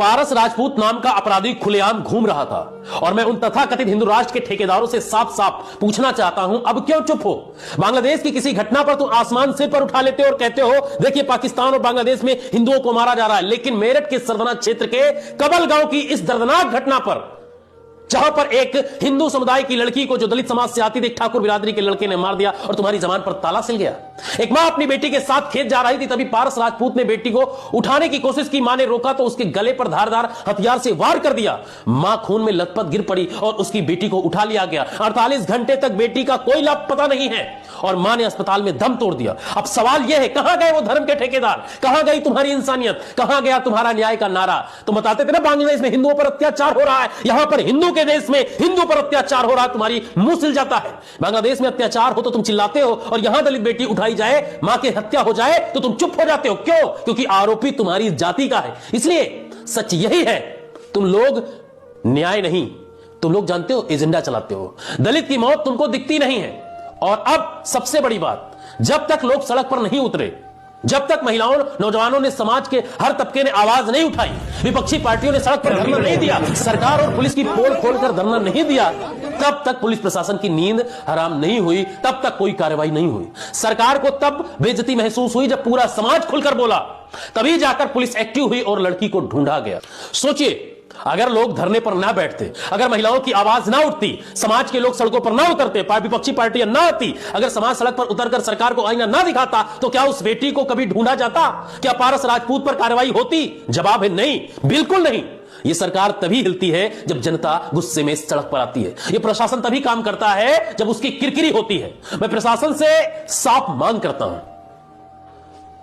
पारस राजपूत नाम का अपराधी खुलेआम घूम रहा था और मैं उन तथाकथित हिंदू राष्ट्र के ठेकेदारों से साफ साफ पूछना चाहता हूं, अब क्यों चुप हो? बांग्लादेश की किसी घटना पर तुम आसमान सिर पर उठा लेते हो और कहते हो देखिए पाकिस्तान और बांग्लादेश में हिंदुओं को मारा जा रहा है, लेकिन मेरठ के सरदना क्षेत्र के कबल गांव की इस दर्दनाक घटना पर, जहां पर एक हिंदू समुदाय की लड़की को जो दलित समाज से आती थी ठाकुर बिरादरी के लड़के ने मार दिया और तुम्हारी जबान पर ताला सिल गया। एक मां अपनी बेटी के साथ खेत जा रही थी, तभी पारस राजपूत ने बेटी को उठाने की कोशिश की। मां ने रोका तो उसके गले पर धारदार हथियार से वार कर दिया। मां खून में लथपथ गिर पड़ी और उसकी बेटी को उठा लिया गया। 48 घंटे तक बेटी का कोई लापता नहीं है और मां ने अस्पताल में दम तोड़ दिया। अब सवाल यह है, कहां गए वो धर्म के ठेकेदार? कहां गई तुम्हारी इंसानियत? कहां गया तुम्हारा न्याय का नारा? तुम बताते थे ना बांग्लादेश में हिंदुओं पर अत्याचार हो रहा है, यहां पर हिंदू के देश में हिंदू पर अत्याचार हो रहा है, तुम्हारी मुंह सिल जाता है। बांग्लादेश में अत्याचार हो तो तुम चिल्लाते हो और यहां दलित बेटी उठाई जाए, मां की हत्या हो जाए तो तुम चुप हो जाते हो। क्यों? क्योंकि आरोपी तुम्हारी जाति का है। इसलिए सच यही है, तुम लोग न्याय नहीं, तुम लोग जानते हो एजेंडा चलाते हो। दलित की मौत तुमको दिखती नहीं है। और अब सबसे बड़ी बात, जब तक लोग सड़क पर नहीं उतरे, जब तक महिलाओं नौजवानों ने समाज के हर तबके ने आवाज नहीं उठाई, विपक्षी पार्टियों ने सड़क पर धरना नहीं दिया, सरकार और पुलिस की पोल खोलकर धरना नहीं दिया, तब तक पुलिस प्रशासन की नींद हराम नहीं हुई, तब तक कोई कार्रवाई नहीं हुई। सरकार को तब बेइज्जती महसूस हुई जब पूरा समाज खुलकर बोला, तभी जाकर पुलिस एक्टिव हुई और लड़की को ढूंढा गया। सोचिए, अगर लोग धरने पर ना बैठते, अगर महिलाओं की आवाज ना उठती, समाज के लोग सड़कों पर ना उतरते, विपक्षी पार्टियां ना आती, अगर समाज सड़क पर उतरकर सरकार को आईना ना दिखाता, तो क्या उस बेटी को कभी ढूंढा जाता? क्या पारस राजपूत पर कार्रवाई होती? जवाब है नहीं, बिल्कुल नहीं। यह सरकार तभी हिलती है जब जनता गुस्से में सड़क पर आती है। यह प्रशासन तभी काम करता है जब उसकी किरकिरी होती है। मैं प्रशासन से साफ मांग करता हूं,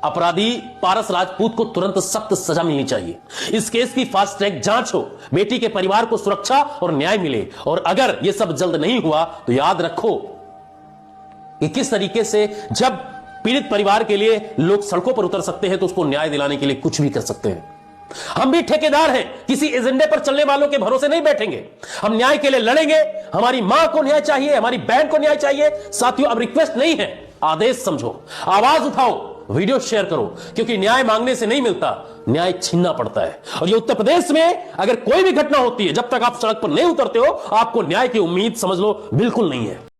अपराधी पारस राजपूत को तुरंत सख्त सजा मिलनी चाहिए। इस केस की फास्ट ट्रैक जांच हो, बेटी के परिवार को सुरक्षा और न्याय मिले। और अगर यह सब जल्द नहीं हुआ तो याद रखो कि किस तरीके से जब पीड़ित परिवार के लिए लोग सड़कों पर उतर सकते हैं तो उसको न्याय दिलाने के लिए कुछ भी कर सकते हैं। हम भी ठेकेदार हैं, किसी एजेंडे पर चलने वालों के भरोसे नहीं बैठेंगे। हम न्याय के लिए लड़ेंगे। हमारी मां को न्याय चाहिए, हमारी बहन को न्याय चाहिए। साथियों, अब रिक्वेस्ट नहीं है, आदेश समझो, आवाज उठाओ, वीडियो शेयर करो, क्योंकि न्याय मांगने से नहीं मिलता, न्याय छीनना पड़ता है। और ये उत्तर प्रदेश में अगर कोई भी घटना होती है, जब तक आप सड़क पर नहीं उतरते हो, आपको न्याय की उम्मीद समझ लो बिल्कुल नहीं है।